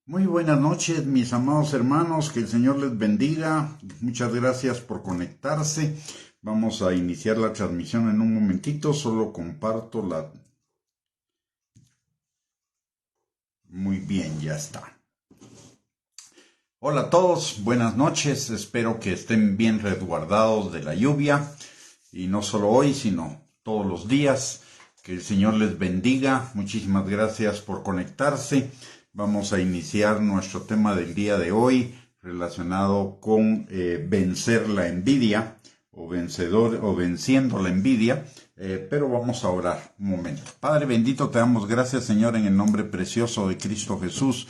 Muy buenas noches, mis amados hermanos, que el Señor les bendiga. Muchas gracias por conectarse. Vamos a iniciar la transmisión en un momentito, solo comparto la... Muy bien, ya está. Hola a todos, buenas noches, espero que estén bien resguardados de la lluvia, y no solo hoy, sino todos los días. Que el Señor les bendiga, muchísimas gracias por conectarse. Vamos a iniciar nuestro tema del día de hoy relacionado con vencer la envidia o venciendo la envidia, pero vamos a orar un momento. Padre bendito, te damos gracias, Señor, en el nombre precioso de Cristo Jesús,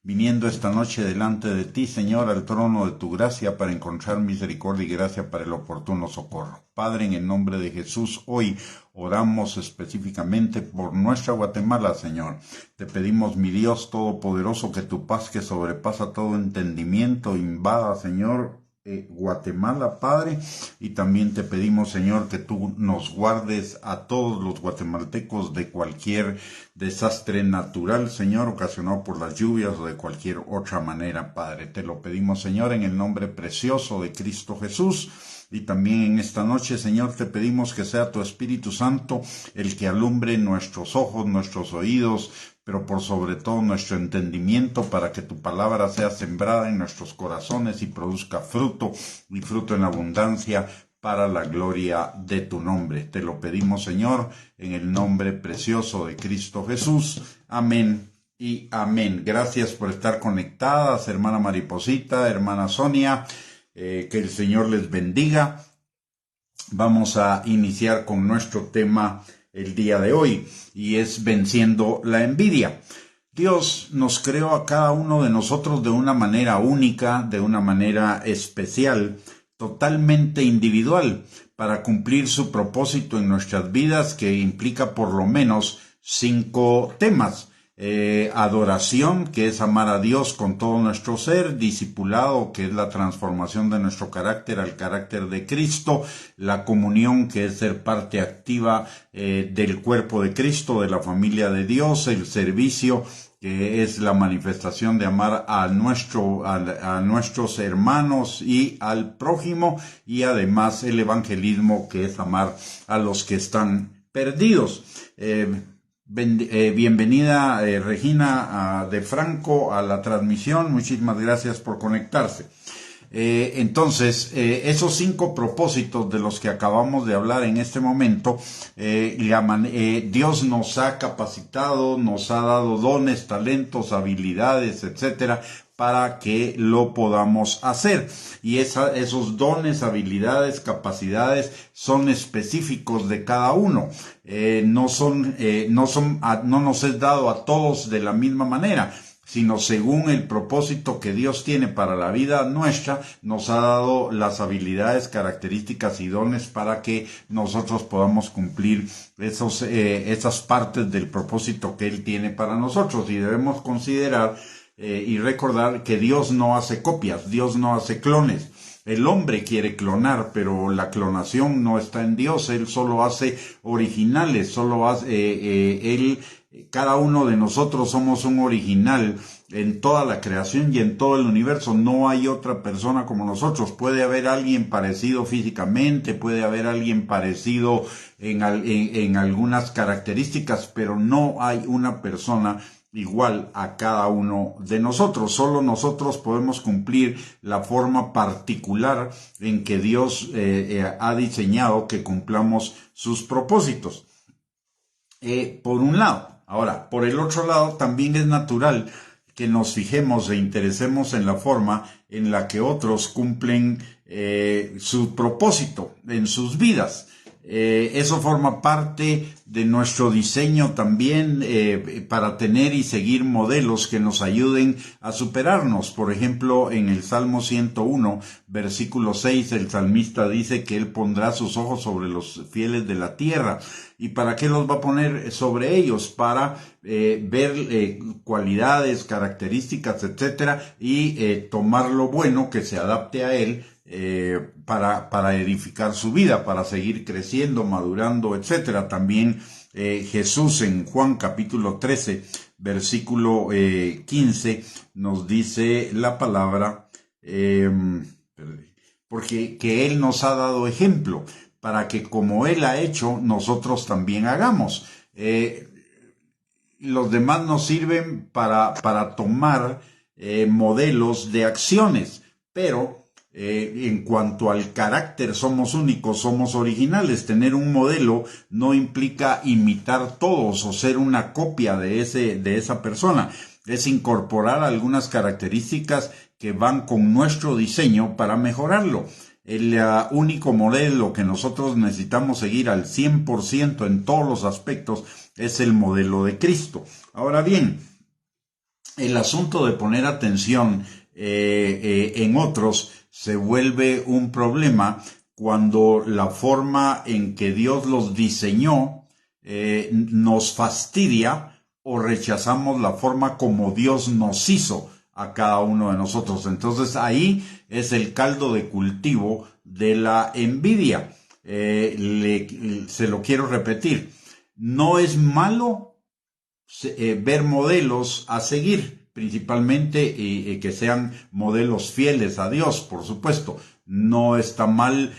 viniendo esta noche delante de ti, Señor, al trono de tu gracia para encontrar misericordia y gracia para el oportuno socorro. Padre, en el nombre de Jesús, hoy oramos específicamente por nuestra Guatemala, Señor. Te pedimos, mi Dios todopoderoso, que tu paz que sobrepasa todo entendimiento invada, Señor, Guatemala, Padre, y también te pedimos, Señor, que tú nos guardes a todos los guatemaltecos de cualquier desastre natural, Señor, ocasionado por las lluvias o de cualquier otra manera, Padre. Te lo pedimos, Señor, en el nombre precioso de Cristo Jesús. Y también en esta noche, Señor, te pedimos que sea tu Espíritu Santo el que alumbre nuestros ojos, nuestros oídos, pero por sobre todo nuestro entendimiento, para que tu palabra sea sembrada en nuestros corazones y produzca fruto, y fruto en abundancia, para la gloria de tu nombre. Te lo pedimos, Señor, en el nombre precioso de Cristo Jesús. Amén y amén. Gracias por estar conectadas, hermana Mariposita, hermana Sonia. Que el Señor les bendiga. Vamos a iniciar con nuestro tema el día de hoy, y es venciendo la envidia. Dios nos creó a cada uno de nosotros de una manera única, de una manera especial, totalmente individual, para cumplir su propósito en nuestras vidas, que implica por lo menos 5 temas. Adoración, que es amar a Dios con todo nuestro ser; discipulado, que es la transformación de nuestro carácter al carácter de Cristo; la comunión, que es ser parte activa del cuerpo de Cristo, de la familia de Dios; el servicio, que es la manifestación de amar a nuestros hermanos y al prójimo; y además el evangelismo, que es amar a los que están perdidos. Bienvenida Regina de Franco a la transmisión. Muchísimas gracias por conectarse. Entonces, esos 5 propósitos de los que acabamos de hablar en este momento, Dios nos ha capacitado, nos ha dado dones, talentos, habilidades, etcétera, para que lo podamos hacer. Y esos dones, habilidades, capacidades son específicos de cada uno. No nos es dado a todos de la misma manera, sino según el propósito que Dios tiene para la vida nuestra. Nos ha dado las habilidades, características y dones para que nosotros podamos cumplir esas partes del propósito que Él tiene para nosotros. Y debemos considerar y recordar que Dios no hace copias, Dios no hace clones. El hombre quiere clonar, pero la clonación no está en Dios. Él solo hace originales, cada uno de nosotros somos un original en toda la creación y en todo el universo. No hay otra persona como nosotros. Puede haber alguien parecido físicamente, puede haber alguien parecido en algunas características, pero no hay una persona igual a cada uno de nosotros. Solo nosotros podemos cumplir la forma particular en que Dios ha diseñado que cumplamos sus propósitos. Por un lado. Ahora, por el otro lado, también es natural que nos fijemos e interesemos en la forma en la que otros cumplen su propósito en sus vidas. Eso forma parte de nuestro diseño también, para tener y seguir modelos que nos ayuden a superarnos. Por ejemplo, en el Salmo 101, versículo 6, el salmista dice que Él pondrá sus ojos sobre los fieles de la tierra. ¿Y para qué los va a poner sobre ellos? Para ver cualidades, características, etcétera, y tomar lo bueno que se adapte a Él, para edificar su vida, para seguir creciendo, madurando, etcétera. También Jesús en Juan capítulo 13, versículo 15, nos dice la palabra, porque que Él nos ha dado ejemplo, para que como Él ha hecho, nosotros también hagamos. Los demás nos sirven para tomar modelos de acciones, pero en cuanto al carácter somos únicos, somos originales. Tener un modelo no implica imitar todos o ser una copia de esa persona. Es incorporar algunas características que van con nuestro diseño para mejorarlo. El único modelo que nosotros necesitamos seguir al 100% en todos los aspectos es el modelo de Cristo. Ahora bien, el asunto de poner atención en otros se vuelve un problema cuando la forma en que Dios los diseñó nos fastidia o rechazamos la forma como Dios nos hizo a cada uno de nosotros. Entonces ahí es el caldo de cultivo de la envidia. Se lo quiero repetir. No es malo ver modelos a seguir, principalmente que sean modelos fieles a Dios, por supuesto. No está mal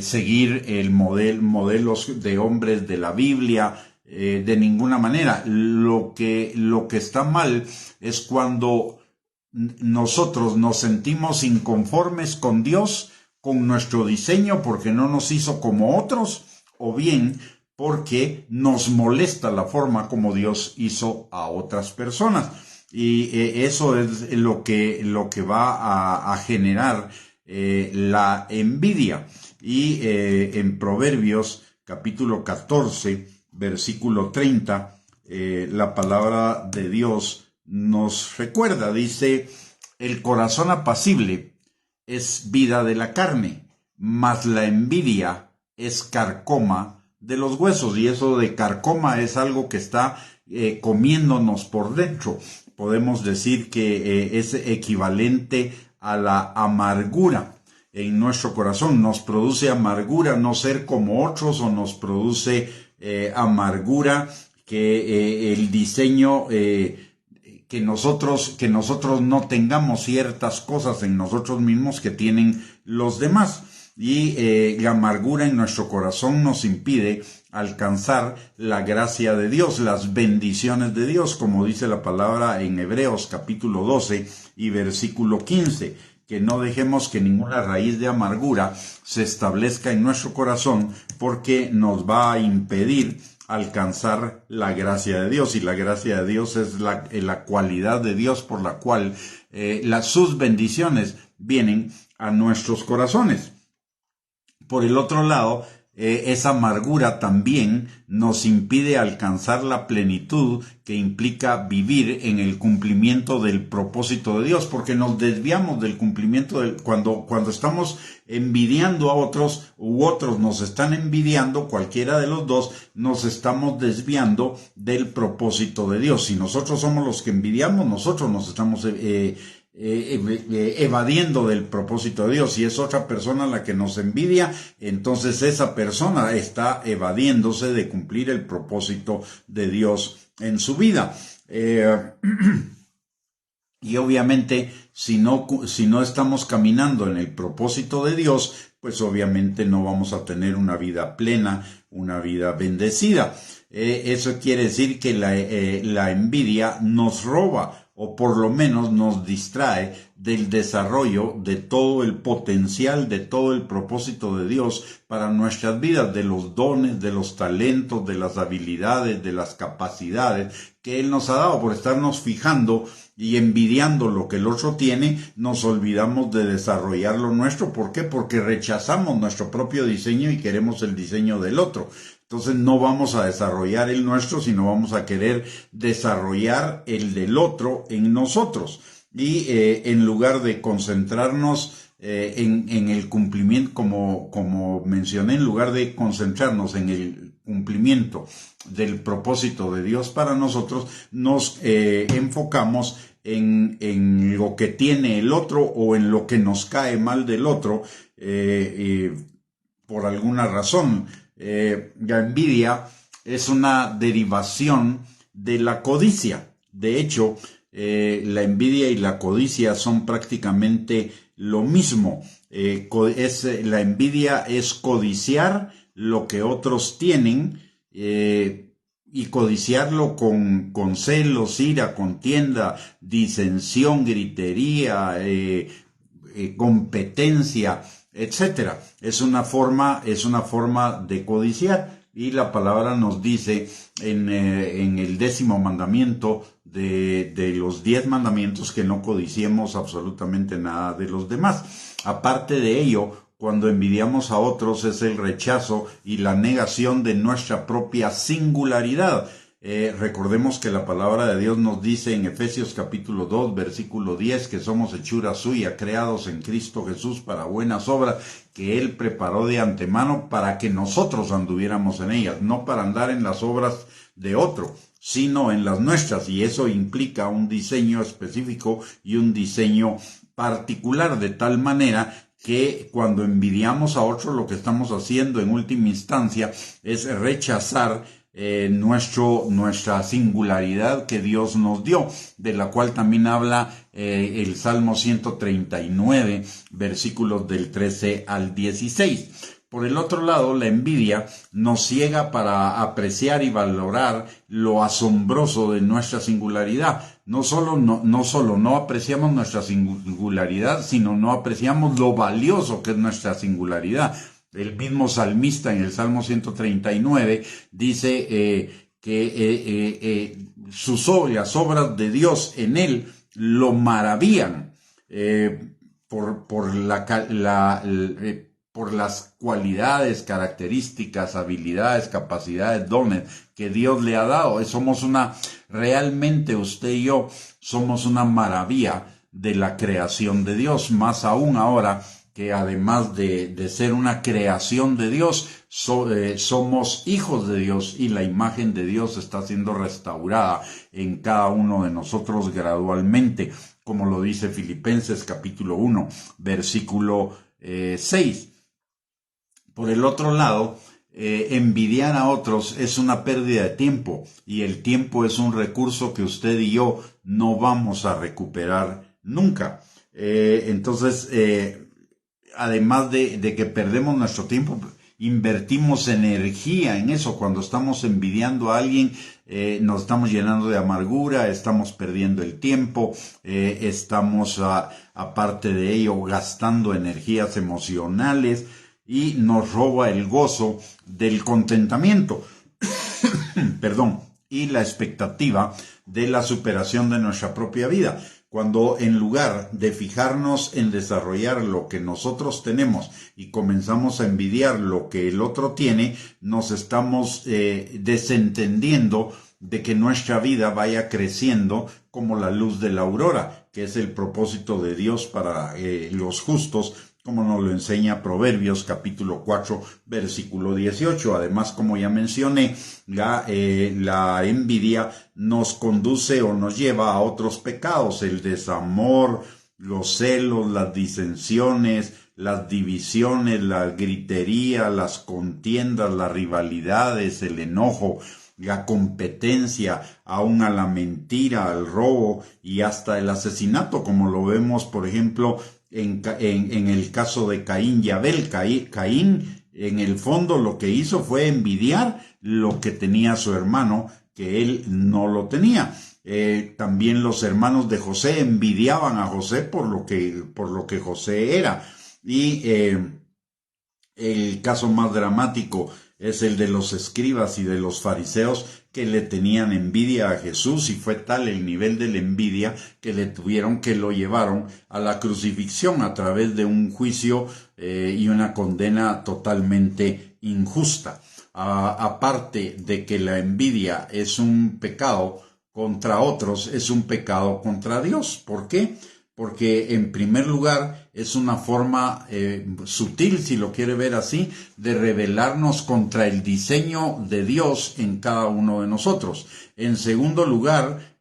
seguir modelos de hombres de la Biblia, de ninguna manera. Lo que está mal es cuando nosotros nos sentimos inconformes con Dios, con nuestro diseño, porque no nos hizo como otros, o bien porque nos molesta la forma como Dios hizo a otras personas. Y eso es lo que va a generar la envidia. Y en Proverbios capítulo 14, versículo 30, la palabra de Dios nos recuerda, dice: el corazón apacible es vida de la carne, mas la envidia es carcoma de los huesos. Y eso de carcoma es algo que está comiéndonos por dentro. Podemos decir que es equivalente a la amargura en nuestro corazón. Nos produce amargura no ser como otros, o nos produce amargura que el diseño que nosotros no tengamos ciertas cosas en nosotros mismos que tienen los demás. Y la amargura en nuestro corazón nos impide alcanzar la gracia de Dios, las bendiciones de Dios, como dice la palabra en Hebreos capítulo 12 y versículo 15, que no dejemos que ninguna raíz de amargura se establezca en nuestro corazón, porque nos va a impedir alcanzar la gracia de Dios. Y la gracia de Dios es la cualidad de Dios por la cual sus bendiciones vienen a nuestros corazones. Por el otro lado, esa amargura también nos impide alcanzar la plenitud que implica vivir en el cumplimiento del propósito de Dios, porque nos desviamos del cumplimiento cuando estamos envidiando a otros, u otros nos están envidiando, cualquiera de los dos, nos estamos desviando del propósito de Dios. Si nosotros somos los que envidiamos, nosotros nos estamos evadiendo del propósito de Dios. Si es otra persona la que nos envidia, entonces esa persona está evadiéndose de cumplir el propósito de Dios en su vida. Y obviamente si no estamos caminando en el propósito de Dios, pues obviamente no vamos a tener una vida plena, una vida bendecida. Eso quiere decir que la envidia nos roba, o por lo menos nos distrae del desarrollo de todo el potencial, de todo el propósito de Dios para nuestras vidas, de los dones, de los talentos, de las habilidades, de las capacidades que Él nos ha dado. Por estarnos fijando y envidiando lo que el otro tiene, nos olvidamos de desarrollar lo nuestro. ¿Por qué? Porque rechazamos nuestro propio diseño y queremos el diseño del otro. Entonces no vamos a desarrollar el nuestro, sino vamos a querer desarrollar el del otro en nosotros. Y en lugar de concentrarnos en el cumplimiento, como mencioné, en lugar de concentrarnos en el cumplimiento del propósito de Dios para nosotros, nos enfocamos en lo que tiene el otro, o en lo que nos cae mal del otro, por alguna razón. La envidia es una derivación de la codicia. De hecho, la envidia y la codicia son prácticamente lo mismo. La envidia es codiciar lo que otros tienen, y codiciarlo con celos, ira, contienda, disensión, gritería, competencia, etcétera. Es una forma de codiciar, y la palabra nos dice en el 10º mandamiento de los 10 mandamientos que no codiciemos absolutamente nada de los demás. Aparte de ello, cuando envidiamos a otros es el rechazo y la negación de nuestra propia singularidad. Recordemos que la palabra de Dios nos dice en Efesios capítulo 2, versículo 10, que somos hechura suya, creados en Cristo Jesús para buenas obras, que Él preparó de antemano para que nosotros anduviéramos en ellas, no para andar en las obras de otro, sino en las nuestras, y eso implica un diseño específico y un diseño particular, de tal manera que cuando envidiamos a otro, lo que estamos haciendo en última instancia es rechazar nuestra singularidad que Dios nos dio, de la cual también habla el Salmo 139, versículos del 13 al 16. Por el otro lado, la envidia nos ciega para apreciar y valorar lo asombroso de nuestra singularidad. No solo no apreciamos nuestra singularidad, sino no apreciamos lo valioso que es nuestra singularidad. El mismo salmista en el Salmo 139 dice que las obras de Dios en él lo maravillan por las cualidades, características, habilidades, capacidades, dones que Dios le ha dado. Realmente usted y yo somos una maravilla de la creación de Dios, más aún ahora que además de ser una creación de Dios, somos hijos de Dios, y la imagen de Dios está siendo restaurada en cada uno de nosotros gradualmente, como lo dice Filipenses capítulo 1, versículo 6. Por el otro lado, envidiar a otros es una pérdida de tiempo, y el tiempo es un recurso que usted y yo no vamos a recuperar nunca. Entonces, además de que perdemos nuestro tiempo, invertimos energía en eso. Cuando estamos envidiando a alguien, nos estamos llenando de amargura, estamos perdiendo el tiempo, estamos, aparte de ello, gastando energías emocionales, y nos roba el gozo del contentamiento perdón, y la expectativa de la superación de nuestra propia vida. Cuando en lugar de fijarnos en desarrollar lo que nosotros tenemos y comenzamos a envidiar lo que el otro tiene, nos estamos desentendiendo de que nuestra vida vaya creciendo como la luz de la aurora, que es el propósito de Dios para los justos, como nos lo enseña Proverbios capítulo 4, versículo 18. Además, como ya mencioné, la envidia nos conduce o nos lleva a otros pecados: el desamor, los celos, las disensiones, las divisiones, la gritería, las contiendas, las rivalidades, el enojo, la competencia, aún a la mentira, al robo y hasta el asesinato, como lo vemos, por ejemplo, en el caso de Caín y Abel. Caín, en el fondo, lo que hizo fue envidiar lo que tenía su hermano, que él no lo tenía. También los hermanos de José envidiaban a José por lo que José era. Y el caso más dramático es el de los escribas y de los fariseos, que le tenían envidia a Jesús, y fue tal el nivel de la envidia que lo llevaron a la crucifixión a través de un juicio y una condena totalmente injusta. Aparte de que la envidia es un pecado contra otros, es un pecado contra Dios. ¿Por qué? Porque en primer lugar es una forma sutil, si lo quiere ver así, de rebelarnos contra el diseño de Dios en cada uno de nosotros. En segundo lugar,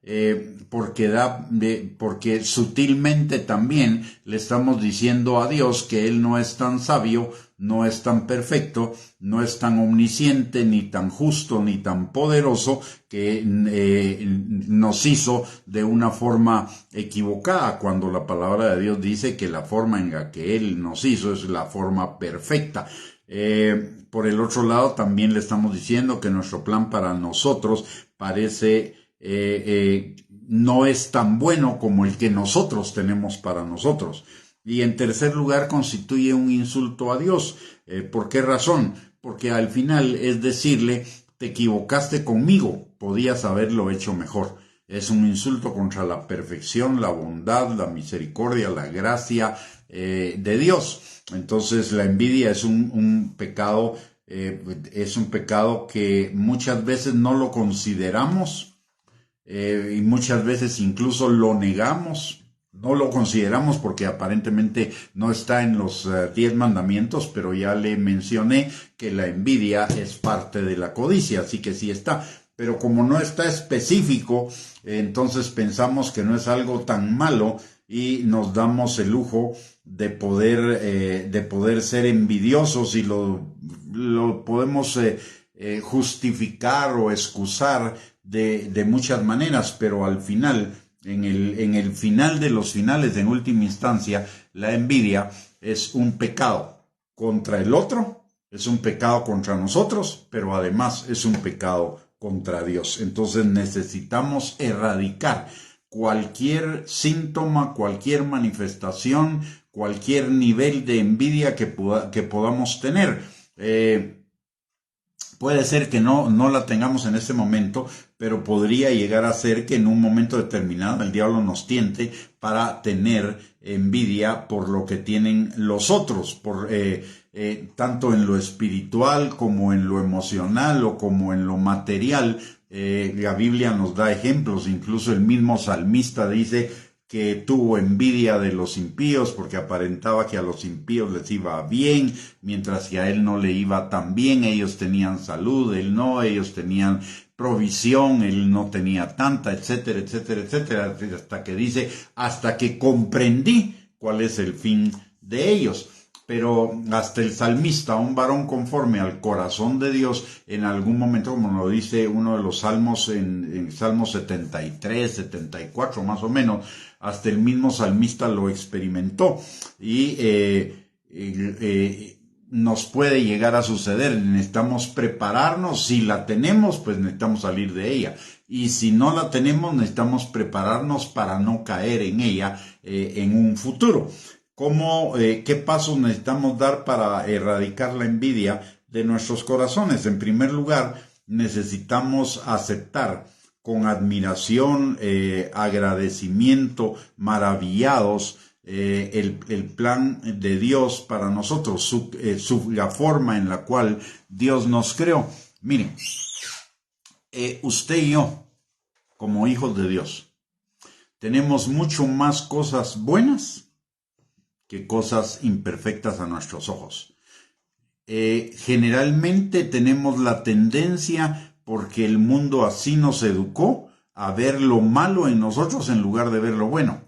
porque sutilmente también le estamos diciendo a Dios que Él no es tan sabio no es tan perfecto, no es tan omnisciente, ni tan justo, ni tan poderoso, que nos hizo de una forma equivocada, cuando la palabra de Dios dice que la forma en la que Él nos hizo es la forma perfecta. Por el otro lado, también le estamos diciendo que nuestro plan para nosotros parece no es tan bueno como el que nosotros tenemos para nosotros. Y en tercer lugar, constituye un insulto a Dios. ¿Por qué razón? Porque al final es decirle, te equivocaste conmigo, podías haberlo hecho mejor. Es un insulto contra la perfección, la bondad, la misericordia, la gracia de Dios. Entonces la envidia es un pecado, que muchas veces no lo consideramos, y muchas veces incluso lo negamos. No lo consideramos porque aparentemente no está en los 10 mandamientos, pero ya le mencioné que la envidia es parte de la codicia, así que sí está. Pero como no está específico, entonces pensamos que no es algo tan malo y nos damos el lujo de poder ser envidiosos, y lo podemos justificar o excusar de muchas maneras, pero al final, en el final de los finales, en última instancia, la envidia es un pecado contra el otro, es un pecado contra nosotros, pero además es un pecado contra Dios. Entonces necesitamos erradicar cualquier síntoma, cualquier manifestación, cualquier nivel de envidia que podamos tener. Puede ser que no la tengamos en este momento, pero podría llegar a ser que en un momento determinado el diablo nos tiente para tener envidia por lo que tienen los otros, tanto en lo espiritual como en lo emocional o como en lo material. La Biblia nos da ejemplos, incluso el mismo salmista dice que tuvo envidia de los impíos porque aparentaba que a los impíos les iba bien, mientras que a él no le iba tan bien. Ellos tenían salud, él no, ellos tenían provisión, él no tenía tanta, etcétera, etcétera, etcétera, hasta que comprendí cuál es el fin de ellos. Pero hasta el salmista, un varón conforme al corazón de Dios, en algún momento, como lo dice uno de los salmos, en Salmos 73, 74 más o menos, hasta el mismo salmista lo experimentó. Y nos puede llegar a suceder. Necesitamos prepararnos. Si la tenemos, pues necesitamos salir de ella. Y si no la tenemos, necesitamos prepararnos para no caer en ella en un futuro. ¿Qué pasos necesitamos dar para erradicar la envidia de nuestros corazones? En primer lugar, necesitamos aceptar con admiración, agradecimiento, maravillados, el plan de Dios para nosotros, la forma en la cual Dios nos creó. Miren, usted y yo, como hijos de Dios, tenemos mucho más cosas buenas que cosas imperfectas a nuestros ojos. Generalmente tenemos la tendencia, porque el mundo así nos educó, a ver lo malo en nosotros en lugar de ver lo bueno.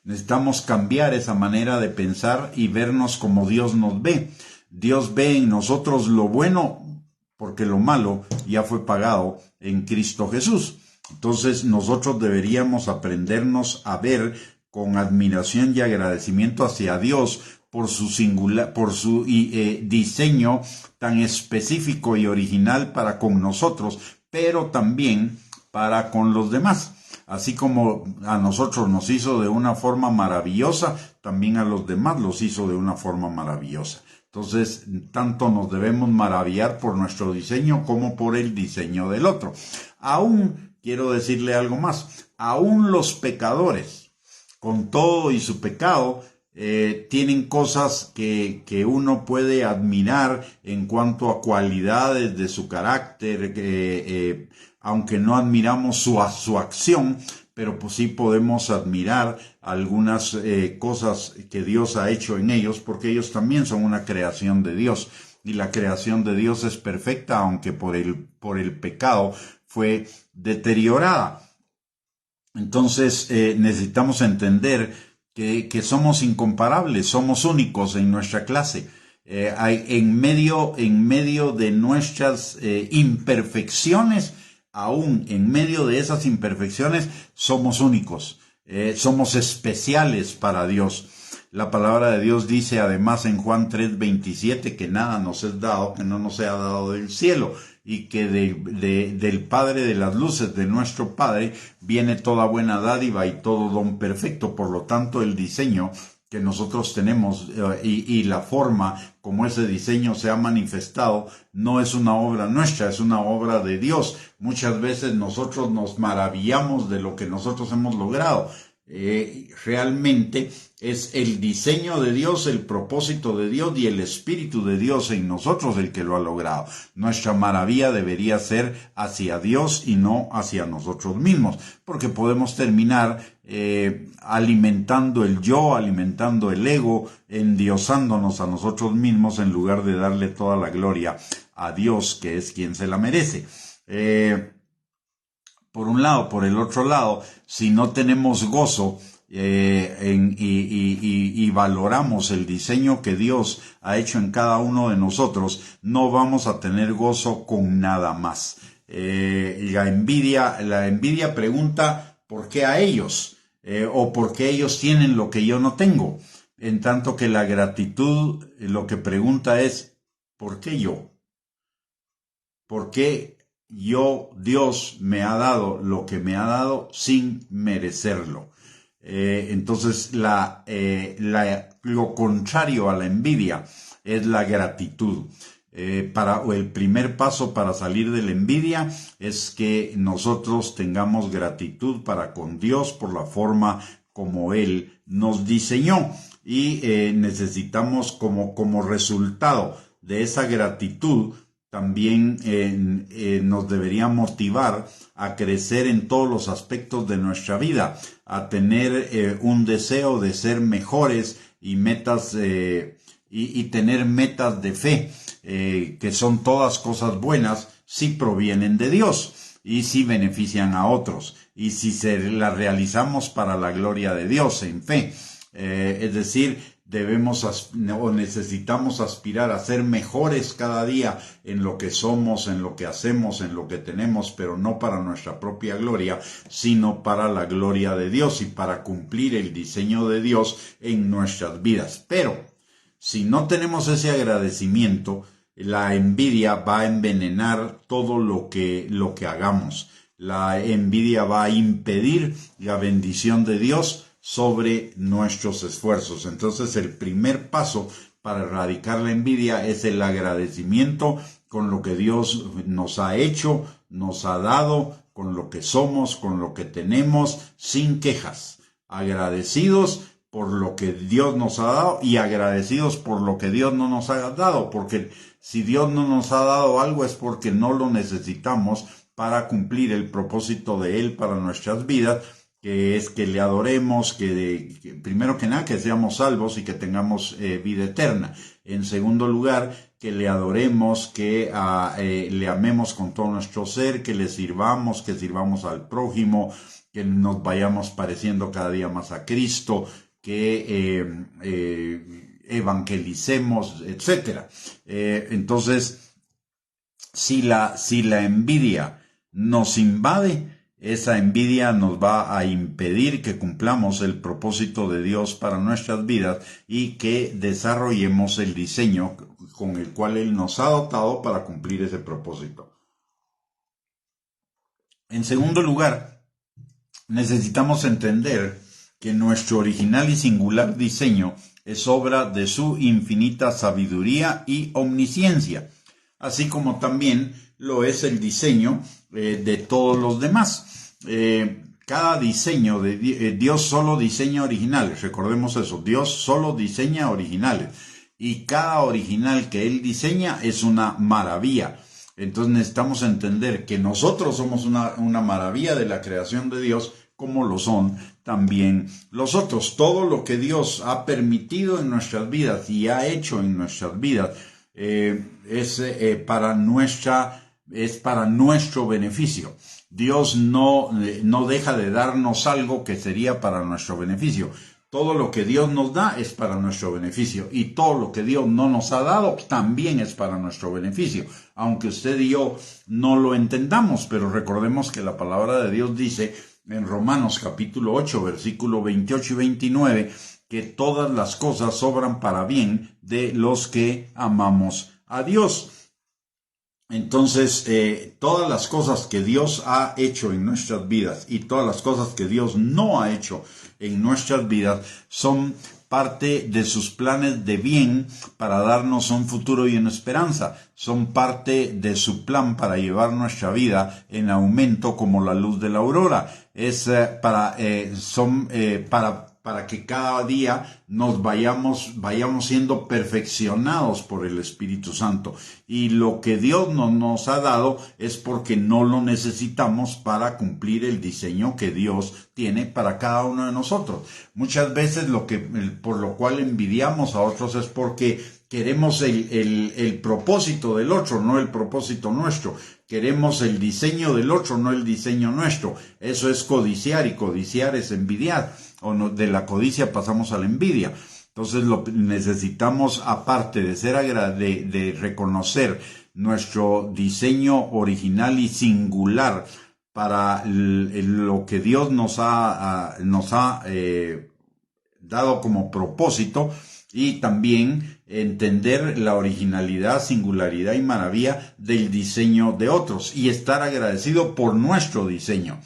Necesitamos cambiar esa manera de pensar y vernos como Dios nos ve. Dios ve en nosotros lo bueno, porque lo malo ya fue pagado en Cristo Jesús. Entonces nosotros deberíamos aprendernos a ver con admiración y agradecimiento hacia Dios por su diseño tan específico y original para con nosotros, pero también para con los demás. Así como a nosotros nos hizo de una forma maravillosa, también a los demás los hizo de una forma maravillosa. Entonces, tanto nos debemos maravillar por nuestro diseño como por el diseño del otro. Aún, quiero decirle algo más, aún los pecadores, con todo y su pecado, tienen cosas que uno puede admirar en cuanto a cualidades de su carácter, aunque no admiramos su acción, pero pues sí podemos admirar algunas cosas que Dios ha hecho en ellos, porque ellos también son una creación de Dios, y la creación de Dios es perfecta, aunque por el pecado fue deteriorada. Entonces necesitamos entender que somos incomparables, somos únicos en nuestra clase. en medio de nuestras imperfecciones, aún en medio de esas imperfecciones, somos únicos, somos especiales para Dios. La palabra de Dios dice además en Juan 3:27 que nada nos es dado, que no nos sea dado del cielo, y que del Padre de las luces, de nuestro Padre, viene toda buena dádiva y todo don perfecto. Por lo tanto, el diseño que nosotros tenemos y la forma como ese diseño se ha manifestado no es una obra nuestra, es una obra de Dios. Muchas veces nosotros nos maravillamos de lo que nosotros hemos logrado. Realmente es el diseño de Dios, el propósito de Dios y el Espíritu de Dios en nosotros el que lo ha logrado. Nuestra maravilla debería ser hacia Dios y no hacia nosotros mismos, porque podemos terminar alimentando el yo, alimentando el ego, endiosándonos a nosotros mismos en lugar de darle toda la gloria a Dios, que es quien se la merece. Por un lado. Por el otro lado, si no tenemos gozo y valoramos el diseño que Dios ha hecho en cada uno de nosotros, no vamos a tener gozo con nada más. La envidia pregunta ¿por qué a ellos? O ¿por qué ellos tienen lo que yo no tengo? En tanto que la gratitud lo que pregunta es ¿por qué yo? ¿Por qué Dios me ha dado lo que me ha dado sin merecerlo? Entonces, lo contrario a la envidia es la gratitud. El primer paso para salir de la envidia es que nosotros tengamos gratitud para con Dios por la forma como Él nos diseñó. Y necesitamos como resultado de esa gratitud también nos debería motivar a crecer en todos los aspectos de nuestra vida, a tener un deseo de ser mejores y metas y tener metas de fe, que son todas cosas buenas si provienen de Dios y si benefician a otros y si las realizamos para la gloria de Dios en fe. Es decir, necesitamos aspirar a ser mejores cada día en lo que somos, en lo que hacemos, en lo que tenemos, pero no para nuestra propia gloria, sino para la gloria de Dios y para cumplir el diseño de Dios en nuestras vidas. Pero si no tenemos ese agradecimiento, la envidia va a envenenar todo lo que hagamos. La envidia va a impedir la bendición de Dios sobre nuestros esfuerzos. Entonces, el primer paso para erradicar la envidia es el agradecimiento con lo que Dios nos ha hecho, nos ha dado, con lo que somos, con lo que tenemos, sin quejas. Agradecidos por lo que Dios nos ha dado y agradecidos por lo que Dios no nos ha dado, porque si Dios no nos ha dado algo es porque no lo necesitamos para cumplir el propósito de Él para nuestras vidas, que es que le adoremos, que primero que nada que seamos salvos y que tengamos vida eterna. En segundo lugar, que le adoremos, que le amemos con todo nuestro ser, que le sirvamos, que sirvamos al prójimo, que nos vayamos pareciendo cada día más a Cristo, que evangelicemos, etc. Entonces, si la envidia nos invade, esa envidia nos va a impedir que cumplamos el propósito de Dios para nuestras vidas y que desarrollemos el diseño con el cual Él nos ha dotado para cumplir ese propósito. En segundo lugar, necesitamos entender que nuestro original y singular diseño es obra de su infinita sabiduría y omnisciencia, así como también lo es el diseño de todos los demás. Cada diseño de Dios solo diseña originales, recordemos eso, Dios solo diseña originales y cada original que Él diseña es una maravilla. Entonces necesitamos entender que nosotros somos una maravilla de la creación de Dios, como lo son también los otros. Todo lo que Dios ha permitido en nuestras vidas y ha hecho en nuestras vidas es para nuestro beneficio. Dios no deja de darnos algo que sería para nuestro beneficio. Todo lo que Dios nos da es para nuestro beneficio y todo lo que Dios no nos ha dado también es para nuestro beneficio. Aunque usted y yo no lo entendamos, pero recordemos que la palabra de Dios dice en Romanos capítulo 8, versículo 28 y 29, que todas las cosas obran para bien de los que amamos a Dios. Entonces, todas las cosas que Dios ha hecho en nuestras vidas y todas las cosas que Dios no ha hecho en nuestras vidas son parte de sus planes de bien para darnos un futuro y una esperanza. Son parte de su plan para llevar nuestra vida en aumento como la luz de la aurora. Es para que cada día nos vayamos siendo perfeccionados por el Espíritu Santo. Y lo que Dios no nos ha dado es porque no lo necesitamos para cumplir el diseño que Dios tiene para cada uno de nosotros. Muchas veces por lo cual envidiamos a otros es porque queremos el propósito del otro, no el propósito nuestro. Queremos el diseño del otro, no el diseño nuestro. Eso es codiciar, y codiciar es envidiar. De la codicia pasamos a la envidia. Entonces necesitamos, aparte de reconocer nuestro diseño original y singular para lo que Dios nos ha dado como propósito, y también entender la originalidad, singularidad y maravilla del diseño de otros y estar agradecido por nuestro diseño.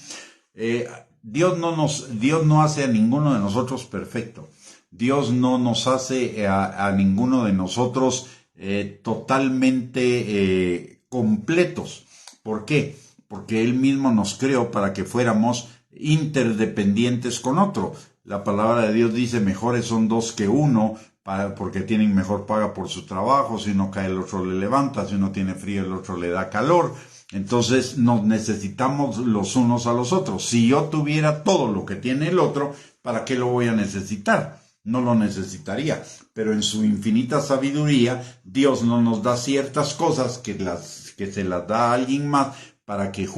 Dios no hace a ninguno de nosotros perfecto. Dios no nos hace a ninguno de nosotros totalmente completos. ¿Por qué? Porque Él mismo nos creó para que fuéramos interdependientes con otro. La palabra de Dios dice: mejores son dos que uno, porque tienen mejor paga por su trabajo. Si uno cae, el otro le levanta. Si uno tiene frío, el otro le da calor. Entonces nos necesitamos los unos a los otros. Si yo tuviera todo lo que tiene el otro, ¿para qué lo voy a necesitar? No lo necesitaría. Pero en su infinita sabiduría, Dios no nos da ciertas cosas que se las da a alguien más, para que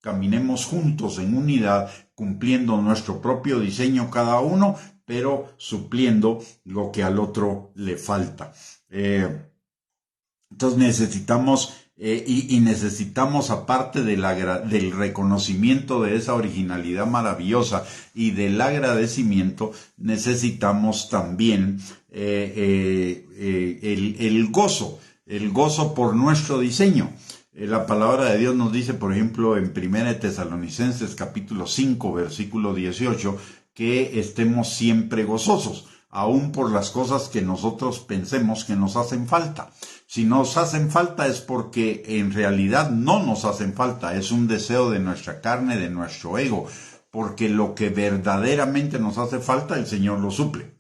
caminemos juntos en unidad, cumpliendo nuestro propio diseño cada uno, pero supliendo lo que al otro le falta. Entonces necesitamos, necesitamos, aparte del reconocimiento de esa originalidad maravillosa y del agradecimiento, necesitamos también el gozo por nuestro diseño. La palabra de Dios nos dice, por ejemplo, en 1 Tesalonicenses capítulo 5, versículo 18, que estemos siempre gozosos, aun por las cosas que nosotros pensemos que nos hacen falta. Si nos hacen falta es porque en realidad no nos hacen falta, es un deseo de nuestra carne, de nuestro ego, porque lo que verdaderamente nos hace falta, el Señor lo suple.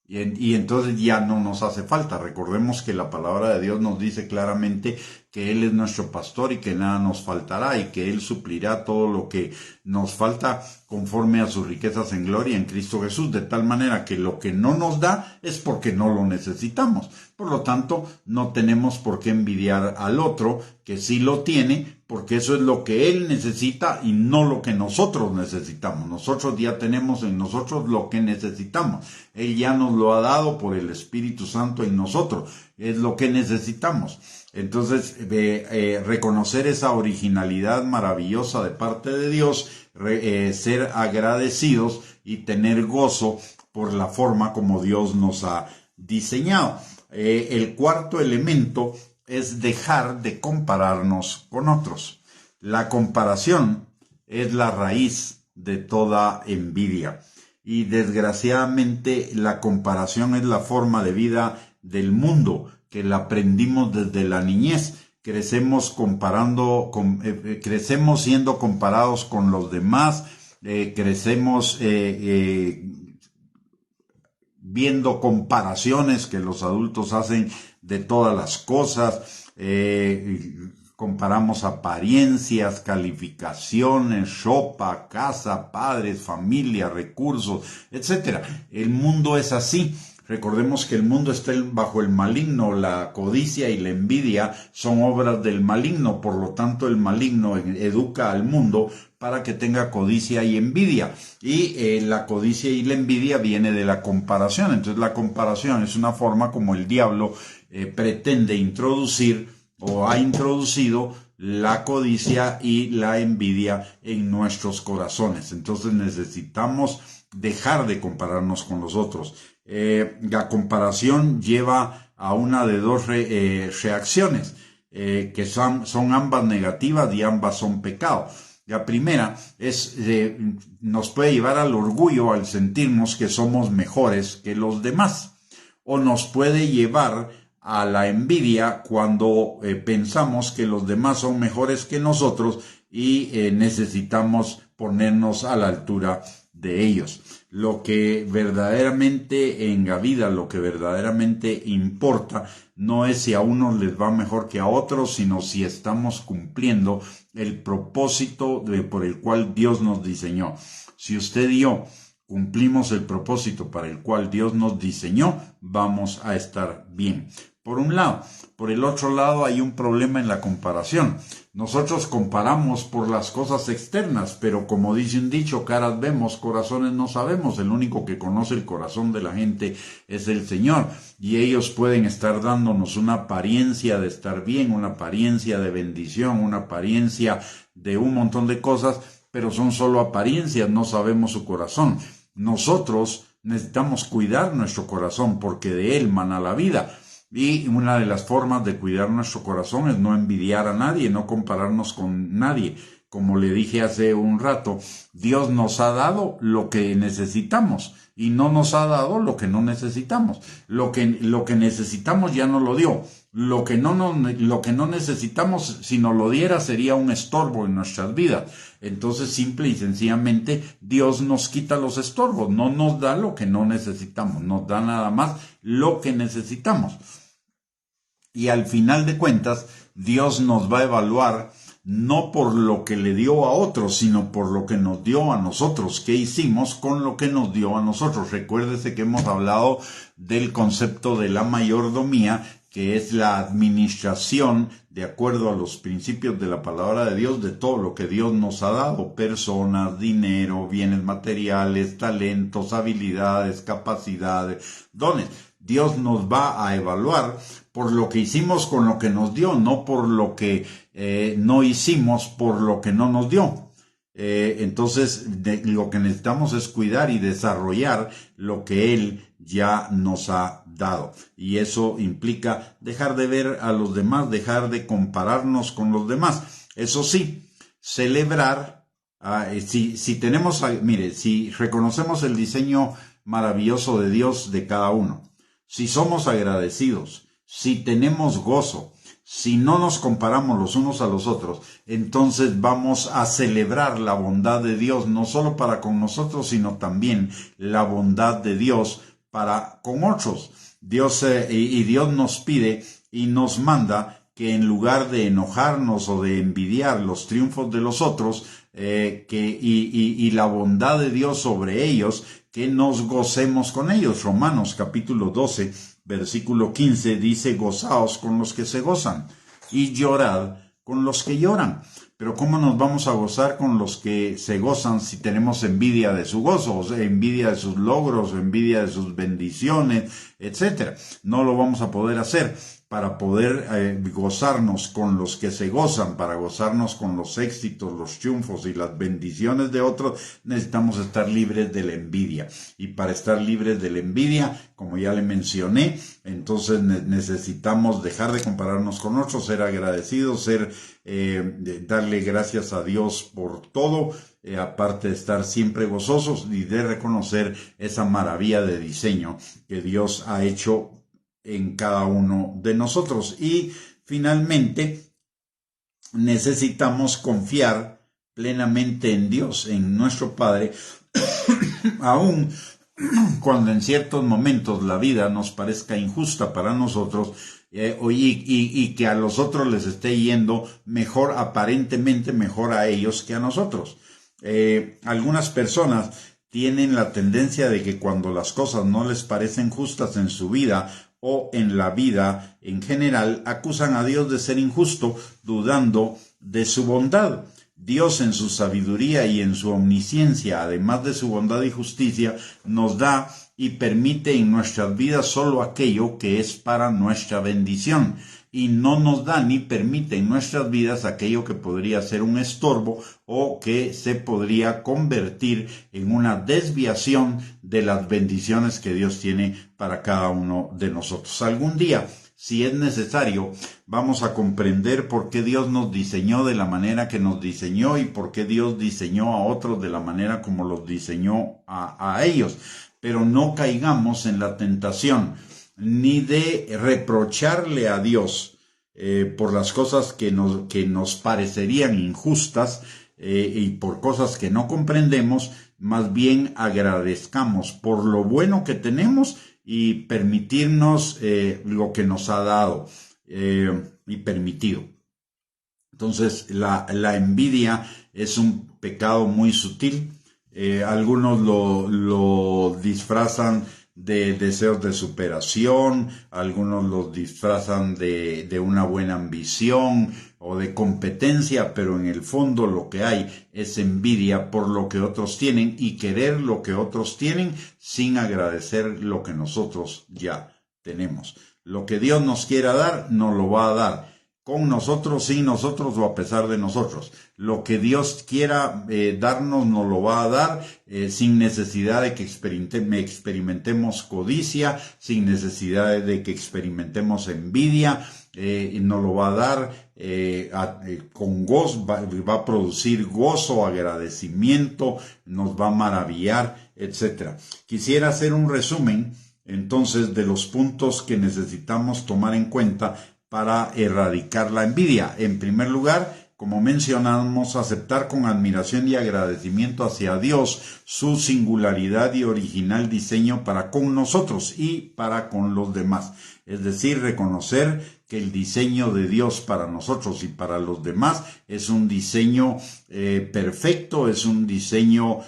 Y entonces ya no nos hace falta. Recordemos que la palabra de Dios nos dice claramente que Él es nuestro pastor y que nada nos faltará, y que Él suplirá todo lo que nos falta conforme a sus riquezas en gloria en Cristo Jesús, de tal manera que lo que no nos da es porque no lo necesitamos. Por lo tanto, no tenemos por qué envidiar al otro que sí lo tiene, porque eso es lo que él necesita y no lo que nosotros necesitamos. Nosotros ya tenemos en nosotros lo que necesitamos. Él ya nos lo ha dado por el Espíritu Santo en nosotros. Es lo que necesitamos. Entonces, reconocer esa originalidad maravillosa de parte de Dios, ser agradecidos y tener gozo por la forma como Dios nos ha diseñado. El cuarto elemento es dejar de compararnos con otros. La comparación es la raíz de toda envidia. Y desgraciadamente la comparación es la forma de vida del mundo, que la aprendimos desde la niñez. Crecemos siendo comparados con los demás, crecemos viendo comparaciones que los adultos hacen de todas las cosas, comparamos apariencias, calificaciones, ropa, casa, padres, familia, recursos, etc. El mundo es así. Recordemos que el mundo está bajo el maligno, la codicia y la envidia son obras del maligno, por lo tanto el maligno educa al mundo para que tenga codicia y envidia. Y la codicia y la envidia viene de la comparación. Entonces la comparación es una forma como el diablo pretende introducir o ha introducido la codicia y la envidia en nuestros corazones. Entonces necesitamos dejar de compararnos con los otros. La comparación lleva a una de dos reacciones, que son ambas negativas y ambas son pecado. La primera es, nos puede llevar al orgullo al sentirnos que somos mejores que los demás, o nos puede llevar a la envidia cuando pensamos que los demás son mejores que nosotros y necesitamos ponernos a la altura de ellos. Lo que verdaderamente en la vida, lo que verdaderamente importa, no es si a unos les va mejor que a otros, sino si estamos cumpliendo el propósito por el cual Dios nos diseñó. Si usted y yo cumplimos el propósito para el cual Dios nos diseñó, vamos a estar bien. Por un lado. Por el otro lado hay un problema en la comparación. Nosotros comparamos por las cosas externas, pero como dice un dicho, caras vemos, corazones no sabemos. El único que conoce el corazón de la gente es el Señor. Y ellos pueden estar dándonos una apariencia de estar bien, una apariencia de bendición, una apariencia de un montón de cosas, pero son solo apariencias, no sabemos su corazón. Nosotros necesitamos cuidar nuestro corazón porque de él mana la vida. Y una de las formas de cuidar nuestro corazón es no envidiar a nadie, no compararnos con nadie. Como le dije hace un rato, Dios nos ha dado lo que necesitamos y no nos ha dado lo que no necesitamos. Lo que necesitamos ya nos lo dio. Lo que no necesitamos, si nos lo diera, sería un estorbo en nuestras vidas. Entonces, simple y sencillamente, Dios nos quita los estorbos. No nos da lo que no necesitamos. Nos da nada más lo que necesitamos. Y al final de cuentas, Dios nos va a evaluar no por lo que le dio a otros, sino por lo que nos dio a nosotros. ¿Qué hicimos con lo que nos dio a nosotros? Recuérdese que hemos hablado del concepto de la mayordomía, que es la administración, de acuerdo a los principios de la palabra de Dios, de todo lo que Dios nos ha dado: personas, dinero, bienes materiales, talentos, habilidades, capacidades, dones. Dios nos va a evaluar por lo que hicimos con lo que nos dio, no por lo que no hicimos por lo que no nos dio. Entonces, lo que necesitamos es cuidar y desarrollar lo que Él ya nos ha dado. Y eso implica dejar de ver a los demás, dejar de compararnos con los demás. Eso sí, celebrar, si reconocemos el diseño maravilloso de Dios de cada uno, si somos agradecidos, si tenemos gozo, si no nos comparamos los unos a los otros, entonces vamos a celebrar la bondad de Dios, no solo para con nosotros, sino también la bondad de Dios para con otros. Dios nos pide y nos manda que en lugar de enojarnos o de envidiar los triunfos de los otros, y la bondad de Dios sobre ellos, que nos gocemos con ellos. Romanos capítulo 12, versículo 15 dice: gozaos con los que se gozan y llorad con los que lloran. Pero ¿cómo nos vamos a gozar con los que se gozan si tenemos envidia de su gozo, o sea, envidia de sus logros, envidia de sus bendiciones, etcétera? No lo vamos a poder hacer. Para poder gozarnos con los que se gozan, para gozarnos con los éxitos, los triunfos y las bendiciones de otros, necesitamos estar libres de la envidia. Y para estar libres de la envidia, como ya le mencioné, entonces necesitamos dejar de compararnos con otros, ser agradecidos, darle gracias a Dios por todo, aparte de estar siempre gozosos y de reconocer esa maravilla de diseño que Dios ha hecho en cada uno de nosotros. Y finalmente necesitamos confiar plenamente en Dios, en nuestro Padre, aun cuando en ciertos momentos la vida nos parezca injusta para nosotros, y que a los otros les esté yendo mejor, aparentemente mejor a ellos que a nosotros. Algunas personas tienen la tendencia de que cuando las cosas no les parecen justas en su vida o en la vida en general, acusan a Dios de ser injusto, dudando de su bondad. Dios, en su sabiduría y en su omnisciencia, además de su bondad y justicia, nos da y permite en nuestras vidas solo aquello que es para nuestra bendición, y no nos da ni permite en nuestras vidas aquello que podría ser un estorbo o que se podría convertir en una desviación de las bendiciones que Dios tiene para cada uno de nosotros. Algún día, si es necesario, vamos a comprender por qué Dios nos diseñó de la manera que nos diseñó y por qué Dios diseñó a otros de la manera como los diseñó a ellos. Pero no caigamos en la tentación ni de reprocharle a Dios por las cosas que nos parecerían injustas y por cosas que no comprendemos. Más bien agradezcamos por lo bueno que tenemos y permitirnos lo que nos ha dado y permitido. Entonces, la envidia es un pecado muy sutil. Algunos lo disfrazan de deseos de superación, algunos los disfrazan de una buena ambición o de competencia, pero en el fondo lo que hay es envidia por lo que otros tienen y querer lo que otros tienen sin agradecer lo que nosotros ya tenemos. Lo que Dios nos quiera dar, nos lo va a dar. Con nosotros, sin nosotros o a pesar de nosotros. Lo que Dios quiera darnos, nos lo va a dar sin necesidad de que experimentemos codicia, sin necesidad de que experimentemos envidia. Nos lo va a dar con gozo, va a producir gozo, agradecimiento, nos va a maravillar, etc. Quisiera hacer un resumen entonces de los puntos que necesitamos tomar en cuenta para erradicar la envidia. En primer lugar, como mencionamos, aceptar con admiración y agradecimiento hacia Dios su singularidad y original diseño para con nosotros y para con los demás. Es decir, reconocer que el diseño de Dios para nosotros y para los demás es un diseño perfecto, es un diseño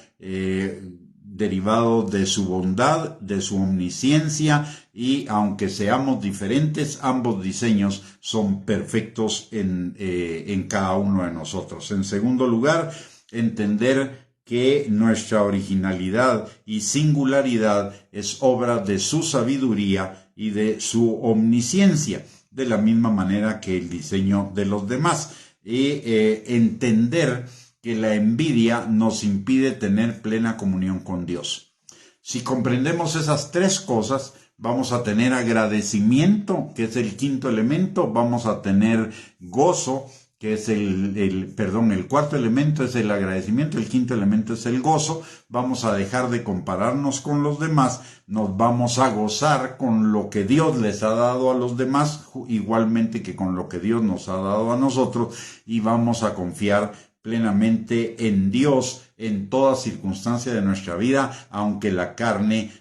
derivado de su bondad, de su omnisciencia, y aunque seamos diferentes, ambos diseños son perfectos en cada uno de nosotros. En segundo lugar, entender que nuestra originalidad y singularidad es obra de su sabiduría y de su omnisciencia, de la misma manera que el diseño de los demás. Y entender que la envidia nos impide tener plena comunión con Dios. Si comprendemos esas tres cosas, vamos a tener agradecimiento, que es el quinto elemento, vamos a tener gozo, que es el cuarto elemento es el agradecimiento, el quinto elemento es el gozo. Vamos a dejar de compararnos con los demás, nos vamos a gozar con lo que Dios les ha dado a los demás, igualmente que con lo que Dios nos ha dado a nosotros, y vamos a confiar plenamente en Dios en toda circunstancia de nuestra vida, aunque la carne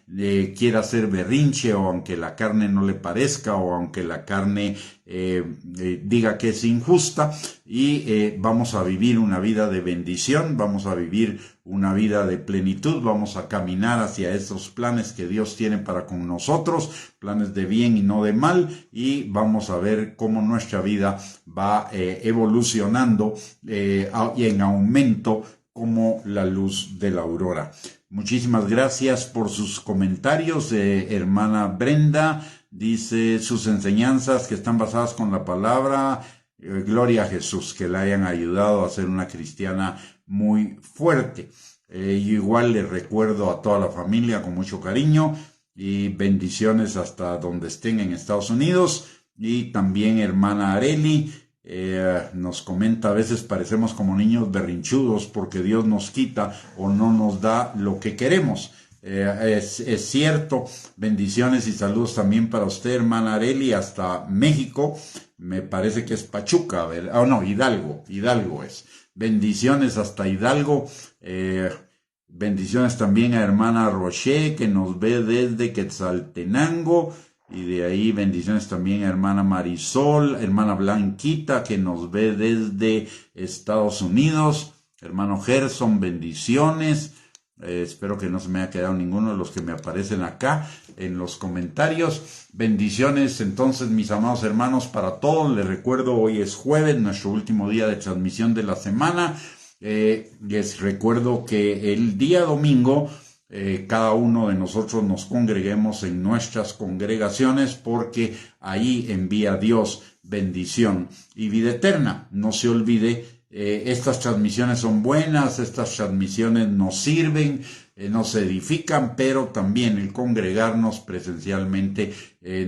quiera hacer berrinche, o aunque la carne no le parezca, o aunque la carne diga que es injusta, y vamos a vivir una vida de bendición, vamos a vivir una vida de plenitud, vamos a caminar hacia esos planes que Dios tiene para con nosotros, planes de bien y no de mal, y vamos a ver cómo nuestra vida va evolucionando y en aumento como la luz de la aurora. Muchísimas gracias por sus comentarios. Hermana Brenda dice sus enseñanzas que están basadas con la palabra. Gloria a Jesús, que la hayan ayudado a ser una cristiana muy fuerte. Yo igual le recuerdo a toda la familia con mucho cariño y bendiciones hasta donde estén en Estados Unidos. Y también hermana Areli nos comenta: a veces parecemos como niños berrinchudos porque Dios nos quita o no nos da lo que queremos. Es cierto. Bendiciones y saludos también para usted, hermana Areli, hasta México. Me parece que es Pachuca, ¿verdad? Oh, no, Hidalgo es. Bendiciones hasta Hidalgo. Bendiciones también a hermana Roché, que nos ve desde Quetzaltenango. Y de ahí bendiciones también a hermana Marisol, hermana Blanquita, que nos ve desde Estados Unidos. Hermano Gerson, bendiciones. Espero que no se me haya quedado ninguno de los que me aparecen acá en los comentarios. Bendiciones entonces, mis amados hermanos, para todos. Les recuerdo, hoy es jueves, nuestro último día de transmisión de la semana. Les recuerdo que el día domingo cada uno de nosotros nos congreguemos en nuestras congregaciones, porque ahí envía Dios bendición y vida eterna. No se olvide, estas transmisiones son buenas, estas transmisiones nos sirven, nos edifican, pero también el congregarnos presencialmente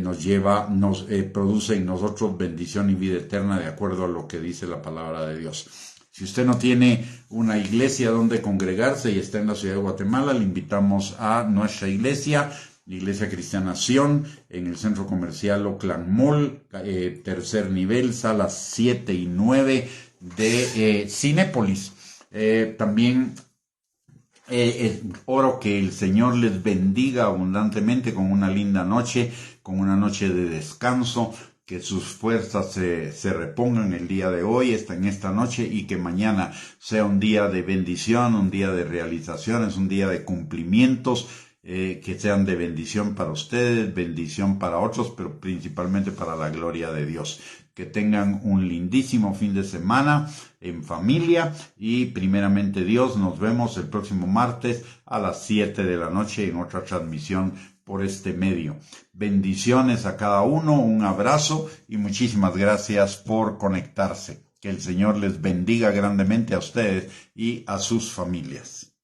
nos produce en nosotros bendición y vida eterna, de acuerdo a lo que dice la palabra de Dios. Si usted no tiene una iglesia donde congregarse y está en la ciudad de Guatemala, le invitamos a nuestra iglesia, la Iglesia Cristiana Sion, en el Centro Comercial Oakland Mall, tercer nivel, salas 7 y 9 de Cinépolis. También oro que el Señor les bendiga abundantemente con una linda noche, con una noche de descanso, que sus fuerzas se repongan el día de hoy, en esta noche, y que mañana sea un día de bendición, un día de realizaciones, un día de cumplimientos, que sean de bendición para ustedes, bendición para otros, pero principalmente para la gloria de Dios. Que tengan un lindísimo fin de semana en familia, y primeramente Dios, nos vemos el próximo martes a las 7 de la noche en otra transmisión por este medio. Bendiciones a cada uno, un abrazo y muchísimas gracias por conectarse. Que el Señor les bendiga grandemente a ustedes y a sus familias.